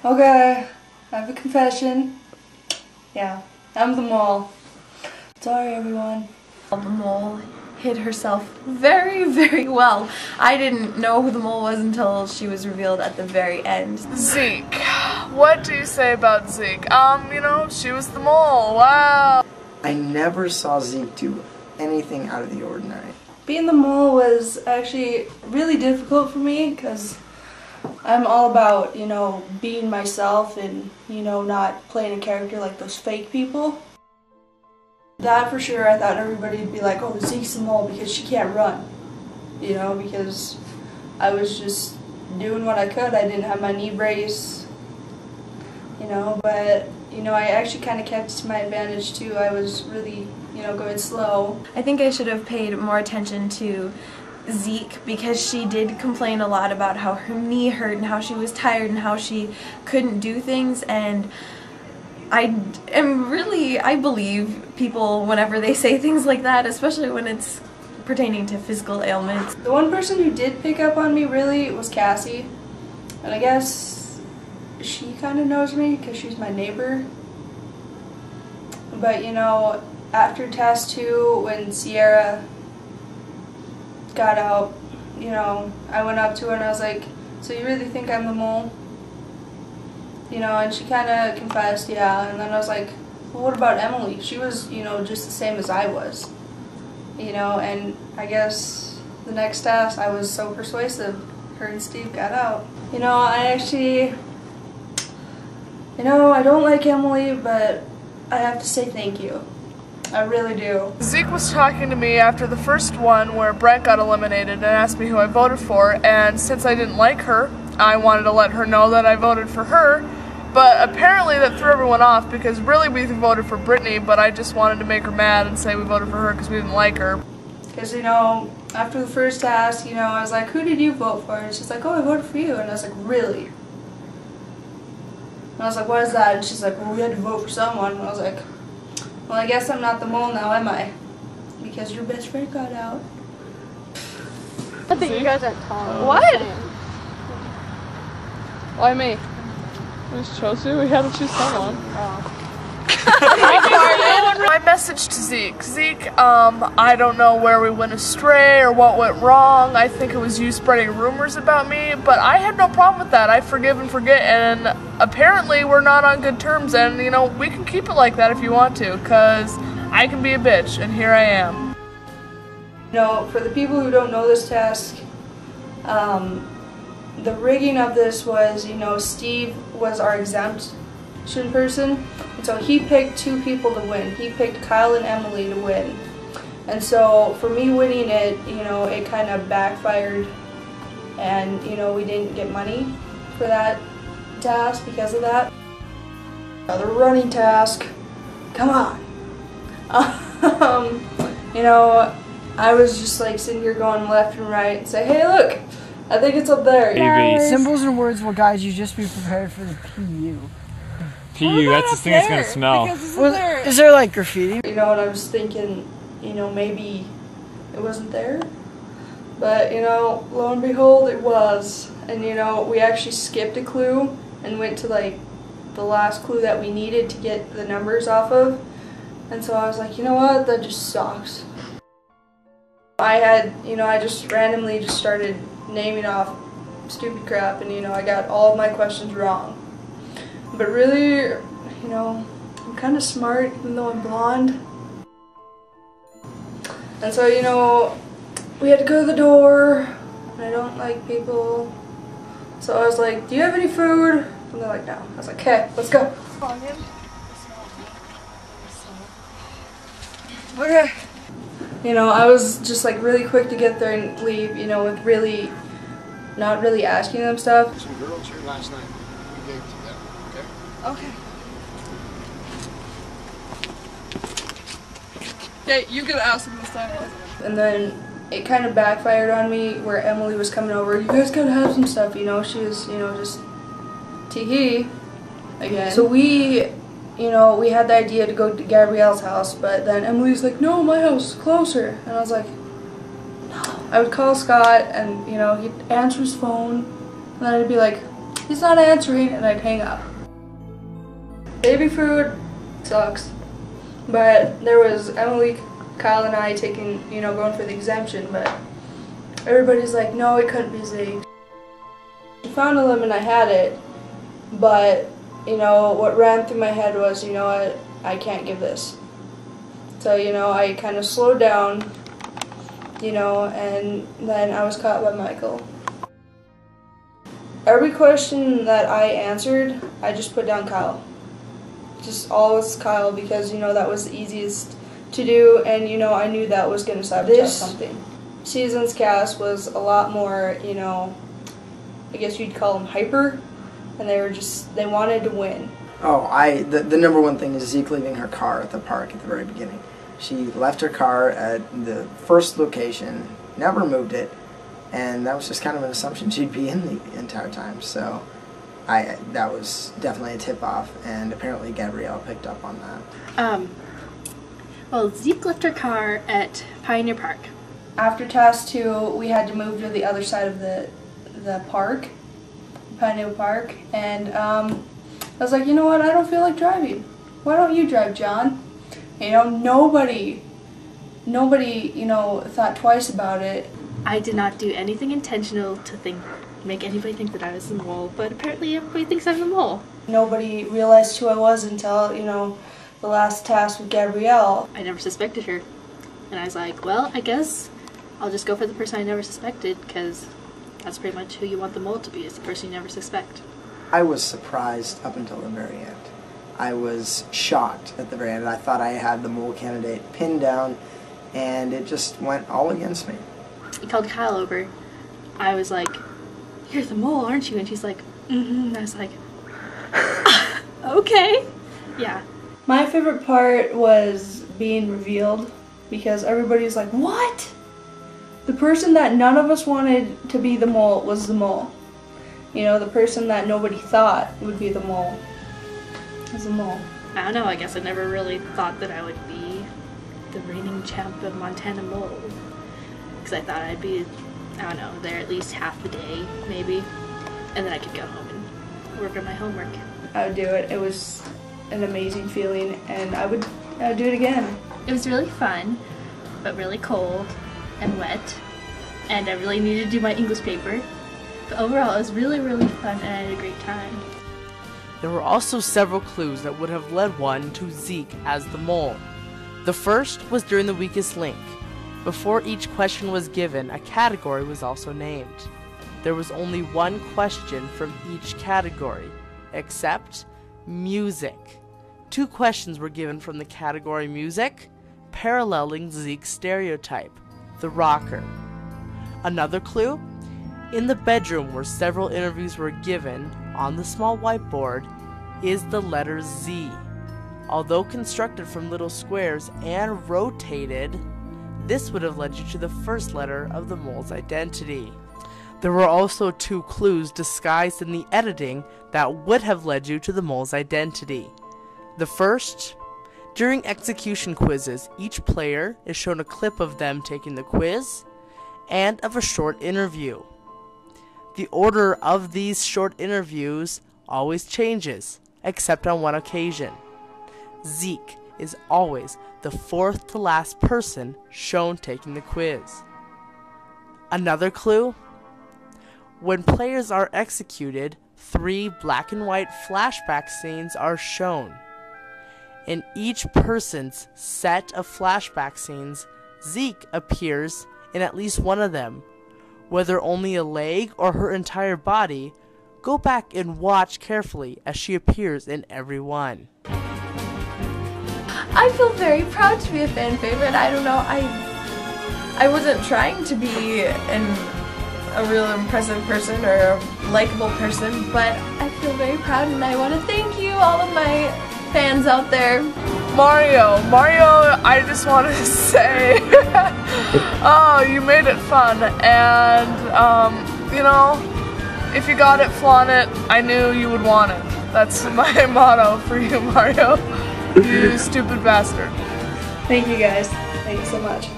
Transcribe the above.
Okay, I have a confession. Yeah, I'm the mole. Sorry, everyone. The mole hid herself very, very well. I didn't know who the mole was until she was revealed at the very end. Zeke. What do you say about Zeke? You know, she was the mole. Wow. I never saw Zeke do anything out of the ordinary. Being the mole was actually really difficult for me because I'm all about, you know, being myself and, you know, not playing a character like those fake people. That for sure, I thought everybody would be like, oh, Zeke's the mole because she can't run. You know, because I was just doing what I could. I didn't have my knee brace, you know, but, you know, I actually kind of kept to my advantage too. I was really, you know, going slow. I think I should have paid more attention to Zeke because she did complain a lot about how her knee hurt and how she was tired and how she couldn't do things, and I believe people whenever they say things like that, especially when it's pertaining to physical ailments. The one person who did pick up on me really was Cassie, and I guess she kind of knows me because she's my neighbor. But, you know, after task 2, when Sierra got out, you know, I went up to her and I was like, so you really think I'm the mole? You know, and she kind of confessed, yeah, and then I was like, well, what about Emily? She was, you know, just the same as I was, you know, and I guess the next task I was so persuasive, her and Steve got out. You know, I actually, you know, I don't like Emily, but I have to say thank you. I really do. Zeke was talking to me after the first one where Brent got eliminated and asked me who I voted for, and since I didn't like her, I wanted to let her know that I voted for her, but apparently that threw everyone off because really we voted for Brittany, but I just wanted to make her mad and say we voted for her because we didn't like her. Because, you know, after the first task, you know, I was like, who did you vote for? And she's like, oh, I voted for you. And I was like, really? And I was like, what is that? And she's like, well, we had to vote for someone. And I was like, well, I guess I'm not the mole now, am I? Because your best friend got out. I think you guys are tall. What? Why me? We just chose you. We had to choose someone. My message to Zeke. Zeke, I don't know where we went astray or what went wrong. I think it was you spreading rumors about me, but I had no problem with that. I forgive and forget, and apparently we're not on good terms, and, you know, we can keep it like that if you want to, because I can be a bitch, and here I am. You know, for the people who don't know this task, the rigging of this was, you know, Steve was our exemption person, and so he picked 2 people to win. He picked Kyle and Emily to win. And so for me winning it, you know, it kind of backfired, and, you know, we didn't get money for that task because of that. The running task, come on. You know, I was just like sitting here going left and right and say, hey, look, I think it's up there. Symbols and words will guide you, just be prepared for the PU. PU, that's the thing that's gonna smell. Is there like graffiti? You know, and I was thinking, you know, maybe it wasn't there. But, you know, lo and behold, it was. And, you know, we actually skipped a clue and went to, like, the last clue that we needed to get the numbers off of. And so I was like, you know what, that just sucks. I had, you know, I just randomly just started naming off stupid crap, and, you know, I got all of my questions wrong. But really, you know, I'm kind of smart even though I'm blonde. And so, you know, we had to go to the door, and I don't like people. So I was like, do you have any food? And they're like, no. I was like, okay, let's go. Okay. You know, I was just like really quick to get there and leave, you know, with really, not really asking them stuff. Some girls here last night. We gave to them, okay? Okay, you could ask him this time. And then it kind of backfired on me where Emily was coming over. You guys gotta have some stuff, you know. She was, you know, just tee-hee again. So we, you know, we had the idea to go to Gabrielle's house, but then Emily's like, no, my house is closer. And I was like, no. I would call Scott, and, you know, he'd answer his phone, and then I'd be like, he's not answering, and I'd hang up. Baby food sucks. But there was Emily, Kyle, and I taking, going for the exemption, but everybody's like, no, it couldn't be Zeke. I found a limb and I had it, but, what ran through my head was, you know what, I can't give this. So, I kind of slowed down, and then I was caught by Michael. Every question that I answered, I just put down Kyle. Just always Kyle, because, that was the easiest to do, and, I knew that was going to sabotage something. Season's cast was a lot more, I guess you'd call them hyper, and they wanted to win. Oh, the number one thing is Zeke leaving her car at the park at the very beginning. She left her car at the first location, never moved it, and that was just kind of an assumption she'd be in the entire time. So that was definitely a tip-off, and apparently Gabrielle picked up on that. Well, Zeke left her car at Pioneer Park. After task 2, we had to move to the other side of the park, Pioneer Park, and I was like, you know what, I don't feel like driving. Why don't you drive, John? Nobody, thought twice about it. I did not do anything intentional to make anybody think that I was the mole, but apparently everybody thinks I'm the mole. Nobody realized who I was until, the last task with Gabrielle. I never suspected her. And I was like, well, I guess I'll just go for the person I never suspected, because that's pretty much who you want the mole to be, is the person you never suspect. I was surprised up until the very end. I was shocked at the very end. I thought I had the mole candidate pinned down, and it just went all against me. He called Kyle over. I was like, you're the mole, aren't you? And she's like, mm-hmm. And I was like, okay. Yeah. My favorite part was being revealed, because everybody's like, what? The person that none of us wanted to be the mole was the mole. The person that nobody thought would be the mole was the mole. I don't know, I guess I never really thought that I would be the reigning champ of Montana Mole. Because I thought I'd be, I don't know, there at least half the day, maybe. And then I could go home and work on my homework. I would do it. It was an amazing feeling, and I would do it again. It was really fun, but really cold and wet, and I really needed to do my English paper. But overall, it was really, really fun, and I had a great time. There were also several clues that would have led one to Zeke as the mole. The first was during the weakest link. Before each question was given, a category was also named. There was only one question from each category, except music. 2 questions were given from the category music, paralleling Zeke's stereotype, the rocker. Another clue? In the bedroom where several interviews were given, on the small whiteboard, is the letter Z. Although constructed from little squares and rotated, this would have led you to the first letter of the mole's identity. There were also 2 clues disguised in the editing that would have led you to the mole's identity. The first, during execution quizzes, each player is shown a clip of them taking the quiz and of a short interview. The order of these short interviews always changes, except on one occasion. Zeke is always the 4th to last person shown taking the quiz. Another clue? When players are executed, 3 black and white flashback scenes are shown. In each person's set of flashback scenes, Zeke appears in at least one of them. Whether only a leg or her entire body, go back and watch carefully as she appears in every one. I feel very proud to be a fan favorite. I don't know, I wasn't trying to be a real impressive person or a likable person, but I feel very proud, and I want to thank you, all of my fans out there. Mario, I just wanted to say, oh, you made it fun, and, if you got it, flaunt it. I knew you would want it. That's my motto for you, Mario. You stupid bastard. Thank you guys. Thank you so much.